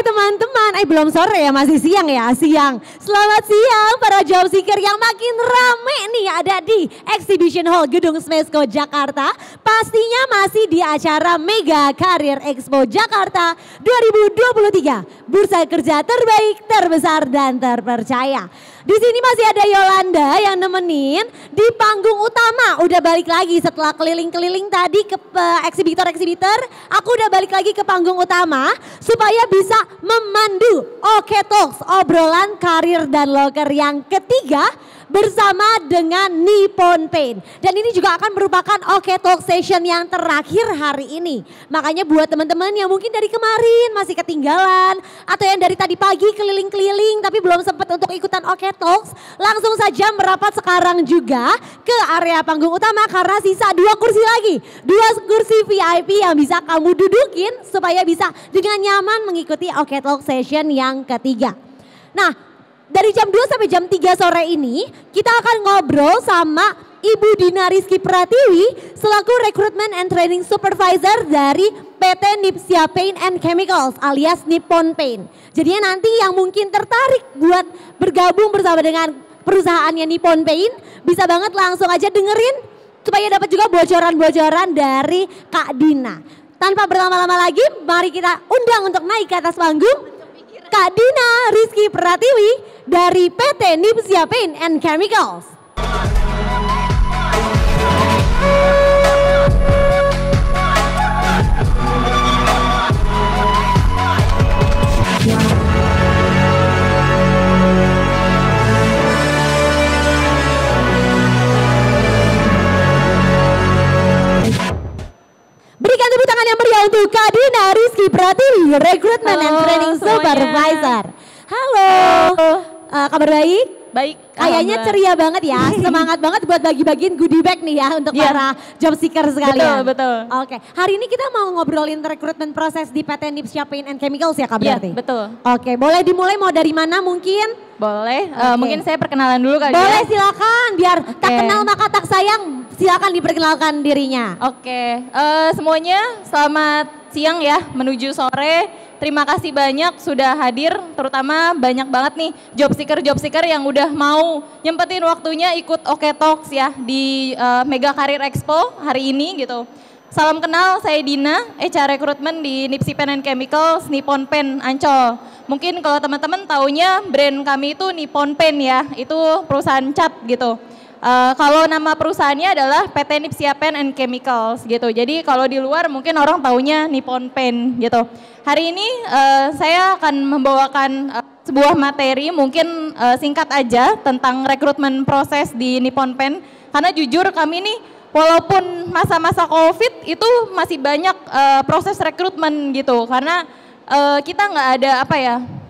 teman-teman, belum sore ya, masih siang ya, siang. Selamat siang para job seeker yang makin rame nih ada di Exhibition Hall Gedung Smesco Jakarta. Pastinya masih di acara Mega Career Expo Jakarta 2023. Bursa kerja terbaik, terbesar dan terpercaya. Di sini masih ada Yolanda yang nemenin di panggung utama. Udah balik lagi setelah keliling-keliling tadi ke eksibitor-eksibitor. Aku udah balik lagi ke panggung utama supaya bisa memandu Oke Talks, obrolan karir dan loker yang ketiga bersama dengan Nippon Paint. Dan ini juga akan merupakan Oke Talk session yang terakhir hari ini. Makanya buat teman-teman yang mungkin dari kemarin masih ketinggalan atau yang dari tadi pagi keliling-keliling tapi belum sempat untuk ikutan Oke Talks, langsung saja merapat sekarang juga ke area panggung utama karena sisa 2 kursi lagi. 2 kursi VIP yang bisa kamu dudukin supaya bisa dengan nyaman mengikuti Oke Talk session yang ketiga. Nah, dari jam 2 sampai jam 3 sore ini kita akan ngobrol sama Ibu Dina Rizky Pratiwi selaku Recruitment and Training Supervisor dari PT Nipsia Paint and Chemicals alias Nippon Paint. Jadinya nanti yang mungkin tertarik buat bergabung bersama dengan perusahaannya Nippon Paint bisa banget langsung aja dengerin supaya dapat juga bocoran-bocoran dari Kak Dina. Tanpa berlama-lama lagi, mari kita undang untuk naik ke atas panggung Kak Dina Rizky Pratiwi dari PT Nipsia Paint and Chemicals. Berikan tepuk tangan yang meriah untuk Kak Dina Rizky Pratiwi, Recruitment and Training Supervisor. Halo. Kabar baik? Baik. Kayaknya ceria banget ya, semangat banget buat bagi-bagiin goodie bag nih ya untuk para job seeker sekalian. Betul. Oke, hari ini kita mau ngobrolin rekrutmen proses di PT Nipsia Paint and Chemicals ya Kak berarti? Iya, betul. Oke, boleh dimulai mau dari mana mungkin? Boleh, mungkin saya perkenalan dulu kali boleh, ya. silakan, biar tak kenal maka tak sayang, silakan diperkenalkan dirinya. Oke, semuanya selamat siang ya, menuju sore. Terima kasih banyak sudah hadir, terutama banyak banget nih job seeker yang udah mau nyempetin waktunya ikut Oke Talks ya di Mega Career Expo hari ini gitu. Salam kenal, saya Dina, HR Recruitment di Nipsia Paint and Chemicals, Nippon Paint Ancol. Mungkin kalau teman-teman taunya brand kami itu Nippon Paint ya, itu perusahaan cat gitu. Kalau nama perusahaannya adalah PT Nipsia Paint and Chemicals gitu. Jadi kalau di luar mungkin orang taunya Nippon Paint gitu. Hari ini saya akan membawakan sebuah materi mungkin singkat aja tentang rekrutmen proses di Nippon Paint. Karena jujur kami nih walaupun masa-masa COVID itu masih banyak proses rekrutmen gitu. Karena kita nggak ada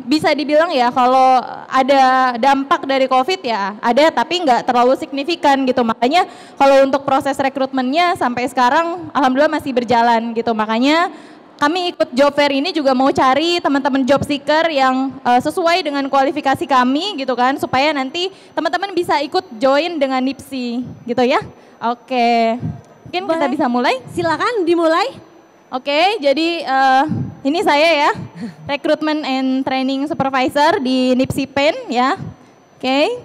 bisa dibilang ya kalau ada dampak dari COVID ya ada tapi nggak terlalu signifikan gitu. Makanya kalau untuk proses rekrutmennya sampai sekarang alhamdulillah masih berjalan gitu. Makanya kami ikut job fair ini juga mau cari teman-teman job seeker yang sesuai dengan kualifikasi kami gitu kan. Supaya nanti teman-teman bisa ikut join dengan Nipsi gitu ya. Oke, mungkin kita bisa mulai? Silakan dimulai. Oke, jadi ini saya ya, Recruitment and Training Supervisor di Nipsia Paint ya. Oke,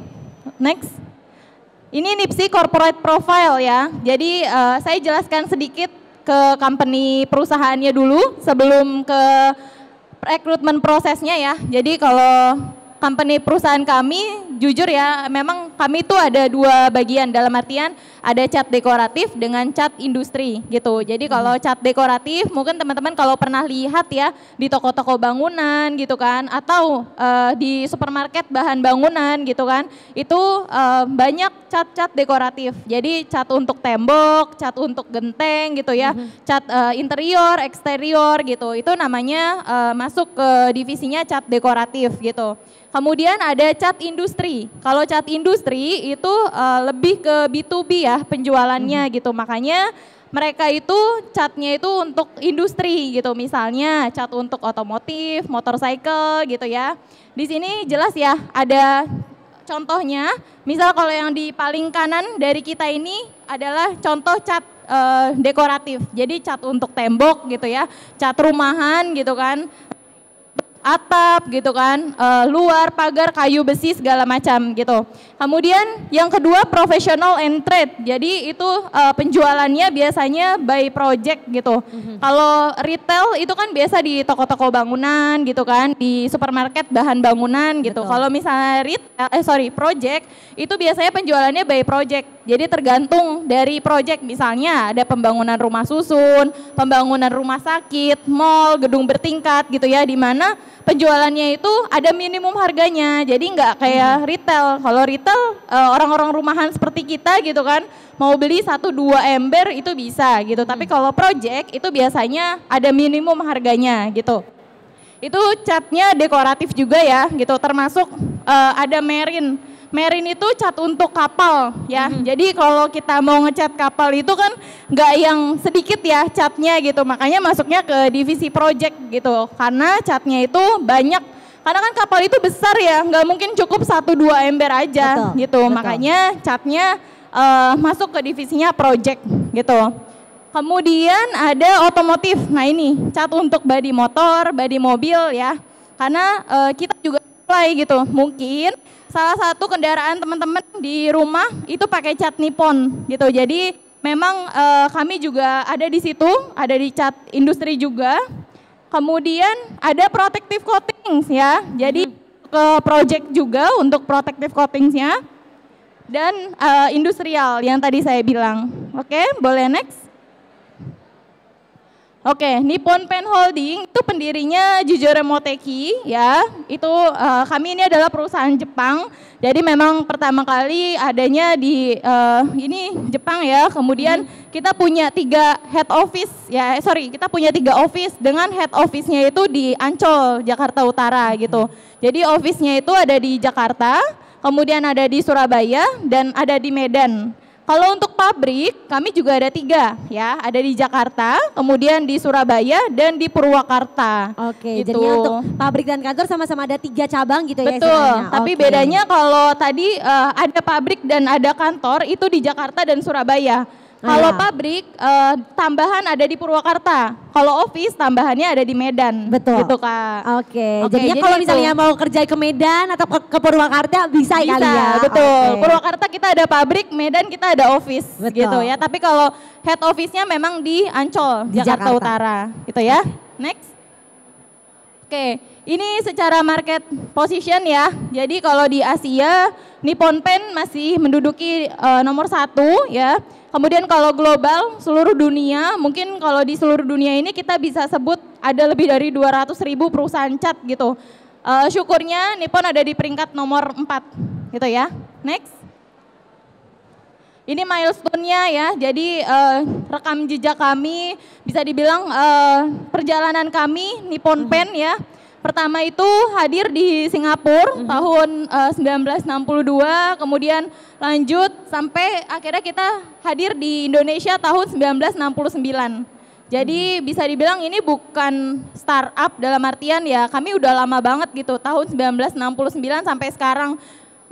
next. Ini Nipsia Corporate Profile ya. Jadi saya jelaskan sedikit ke company perusahaannya dulu sebelum ke rekrutmen prosesnya ya. Jadi kalau company perusahaan kami jujur ya memang kami itu ada 2 bagian dalam artian ada cat dekoratif dengan cat industri gitu. Jadi kalau cat dekoratif mungkin teman-teman kalau pernah lihat ya di toko-toko bangunan gitu kan atau di supermarket bahan bangunan gitu kan itu banyak cat-cat dekoratif. Jadi cat untuk tembok, cat untuk genteng gitu ya, cat interior, eksterior gitu. Itu namanya masuk ke divisinya cat dekoratif gitu. Kemudian ada cat industri. Kalau cat industri itu lebih ke B2B ya penjualannya gitu. Makanya mereka itu catnya itu untuk industri gitu. Misalnya cat untuk otomotif, motorcycle gitu ya. Di sini jelas ya ada contohnya. Misal kalau yang di paling kanan dari kita ini adalah contoh cat dekoratif. Jadi cat untuk tembok gitu ya, cat rumahan gitu kan. atap gitu kan, luar, pagar, kayu, besi, segala macam gitu. Kemudian yang kedua professional and trade, jadi itu penjualannya biasanya by project gitu. Kalau retail itu kan biasa di toko-toko bangunan gitu kan, di supermarket bahan bangunan gitu. Kalau misalnya project itu biasanya penjualannya by project, jadi tergantung dari project, misalnya ada pembangunan rumah susun, pembangunan rumah sakit, mall, gedung bertingkat gitu ya, di mana penjualannya itu ada minimum harganya, jadi nggak kayak retail. Kalau retail orang-orang rumahan seperti kita gitu kan, mau beli 1-2 ember itu bisa gitu. Tapi kalau project itu biasanya ada minimum harganya gitu. Itu catnya dekoratif juga ya gitu, termasuk ada marine. Marine itu cat untuk kapal ya. Jadi kalau kita mau ngecat kapal itu kan nggak yang sedikit ya catnya gitu. Makanya masuknya ke divisi project gitu. Karena catnya itu banyak. Karena kan kapal itu besar ya, nggak mungkin cukup 1-2 ember aja gitu. Makanya catnya masuk ke divisinya project gitu. Kemudian ada otomotif. Nah ini cat untuk bodi motor, bodi mobil ya. Karena kita juga apply gitu. Mungkin salah satu kendaraan teman-teman di rumah itu pakai cat Nippon gitu. Jadi memang kami juga ada di situ, ada di cat industri juga. Kemudian ada protective coatings ya. Jadi ke project juga untuk protective coatingsnya. Dan industrial yang tadi saya bilang. Oke, boleh next. Oke, Nippon Paint Holding itu pendirinya Jujore Moteki ya. Itu kami ini adalah perusahaan Jepang. Jadi memang pertama kali adanya di ini Jepang ya. Kemudian kita punya 3 head office ya. Kita punya 3 office dengan head office-nya itu di Ancol, Jakarta Utara gitu. Jadi office-nya itu ada di Jakarta, kemudian ada di Surabaya dan ada di Medan. Kalau untuk pabrik, kami juga ada 3 ya, ada di Jakarta, kemudian di Surabaya dan di Purwakarta. Oke, gitu. jadi untuk pabrik dan kantor sama-sama ada 3 cabang gitu ya. Betul, tapi bedanya kalau tadi ada pabrik dan ada kantor itu di Jakarta dan Surabaya. Kalau pabrik tambahan ada di Purwakarta, kalau office tambahannya ada di Medan. Betul. Gitu Kak. Oke, jadinya kalau misalnya mau kerja ke Medan atau ke Purwakarta bisa kali ya. Betul. Purwakarta kita ada pabrik, Medan kita ada office gitu ya. Tapi kalau head office-nya memang di Ancol, Jakarta Utara gitu ya. Next. Oke, ini secara market position ya. Jadi kalau di Asia, Nippon Paint masih menduduki nomor 1 ya. Kemudian kalau global, seluruh dunia, mungkin kalau di seluruh dunia ini kita bisa sebut ada lebih dari 200.000 perusahaan cat gitu. Syukurnya Nippon ada di peringkat nomor 4 gitu ya. Next. Ini milestone-nya ya, jadi rekam jejak kami, bisa dibilang perjalanan kami Nippon Paint ya. Pertama itu hadir di Singapura tahun 1962, kemudian lanjut sampai akhirnya kita hadir di Indonesia tahun 1969. Jadi bisa dibilang ini bukan startup dalam artian ya kami udah lama banget gitu, tahun 1969 sampai sekarang.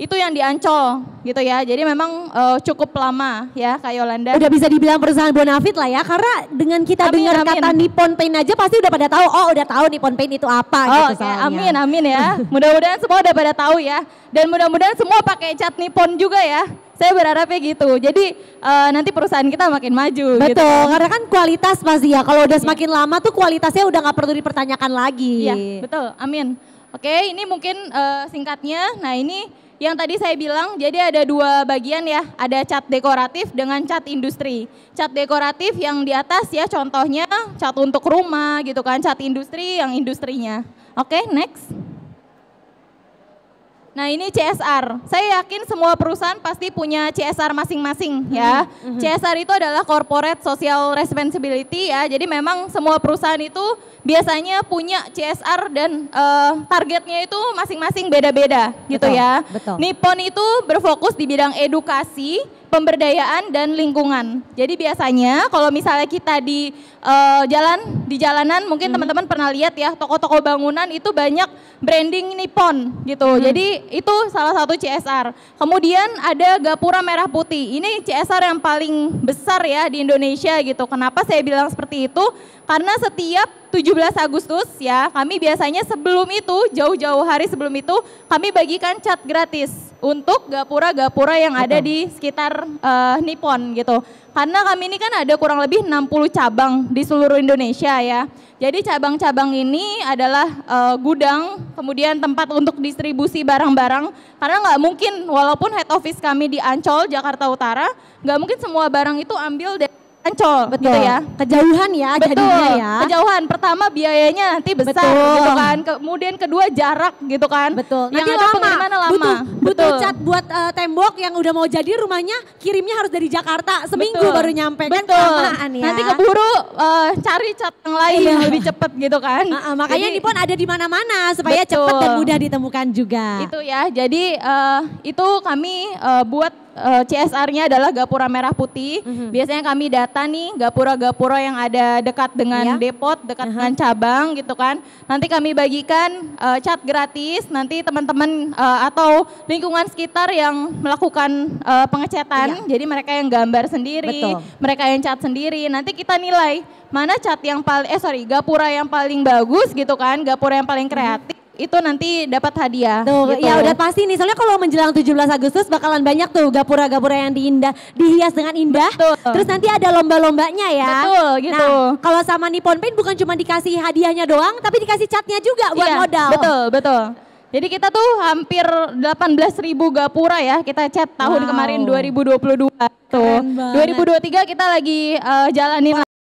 Itu yang di Ancol gitu ya, jadi memang cukup lama ya Kak Yolanda. Udah bisa dibilang perusahaan bonafit lah ya, karena dengan kita dengar kata Nippon Paint aja pasti udah pada tahu, udah tahu Nippon Paint itu apa gitu soalnya. Amin ya, mudah-mudahan semua udah pada tahu ya, dan mudah-mudahan semua pakai cat Nippon juga ya. Saya berharapnya gitu, jadi nanti perusahaan kita makin maju. Betul, gitu kan. karena kan kualitas pasti ya, kalau udah semakin lama tuh kualitasnya udah gak perlu dipertanyakan lagi. Iya, betul, amin. Oke, ini mungkin singkatnya, nah ini yang tadi saya bilang, jadi ada 2 bagian ya, ada cat dekoratif dengan cat industri. Cat dekoratif yang di atas ya contohnya cat untuk rumah gitu kan, cat industri yang industrinya. Oke, next. Nah ini CSR, saya yakin semua perusahaan pasti punya CSR masing-masing ya. CSR itu adalah Corporate Social Responsibility ya, jadi memang semua perusahaan itu biasanya punya CSR dan targetnya itu masing-masing beda-beda gitu ya. Betul. Nippon itu berfokus di bidang edukasi pemberdayaan dan lingkungan. Jadi biasanya kalau misalnya kita di jalanan mungkin teman-teman pernah lihat ya, toko-toko bangunan itu banyak branding Nippon gitu. Jadi itu salah satu CSR. Kemudian ada Gapura Merah Putih. Ini CSR yang paling besar ya di Indonesia gitu. Kenapa saya bilang seperti itu? Karena setiap 17 Agustus ya, kami biasanya sebelum itu, jauh-jauh hari sebelum itu, kami bagikan cat gratis untuk gapura-gapura yang ada di sekitar Nippon gitu. Karena kami ini kan ada kurang lebih 60 cabang di seluruh Indonesia ya. Jadi cabang-cabang ini adalah gudang, kemudian tempat untuk distribusi barang-barang. Karena nggak mungkin, walaupun head office kami di Ancol, Jakarta Utara, nggak mungkin semua barang itu ambil dari Ancol, betul. gitu ya. Kejauhan ya, jadinya ya. Kejauhan. Pertama biayanya nanti besar, gitu kan. Kemudian kedua jarak, gitu kan. Betul. Yang nanti ada lama. pengiriman lama. Butuh cat buat tembok yang udah mau jadi rumahnya, kirimnya harus dari Jakarta. Seminggu baru nyampe kan, kelamaan ya. Nanti keburu cari cat yang lain yang lebih cepat, gitu kan. Makanya Nippon ada di mana-mana supaya cepat dan mudah ditemukan juga. Itu ya. Jadi itu kami buat CSR-nya adalah Gapura Merah Putih. Biasanya kami data nih gapura-gapura yang ada dekat dengan depot, dekat dengan cabang gitu kan. Nanti kami bagikan cat gratis. Nanti teman-teman atau lingkungan sekitar yang melakukan pengecatan. Jadi mereka yang gambar sendiri, mereka yang cat sendiri. Nanti kita nilai mana cat yang paling gapura yang paling bagus gitu kan, gapura yang paling kreatif. Itu nanti dapat hadiah. Tuh, gitu. ya udah pasti nih. Soalnya kalau menjelang 17 Agustus bakalan banyak tuh gapura-gapura yang dihias dengan indah. Betul. Terus nanti ada lomba-lombanya ya. Betul, gitu. Nah, kalau sama Nippon Paint bukan cuma dikasih hadiahnya doang, tapi dikasih catnya juga buat modal. Betul. Jadi kita tuh hampir 18.000 gapura ya kita cat tahun kemarin 2022 tuh. 2023 kita lagi jalanin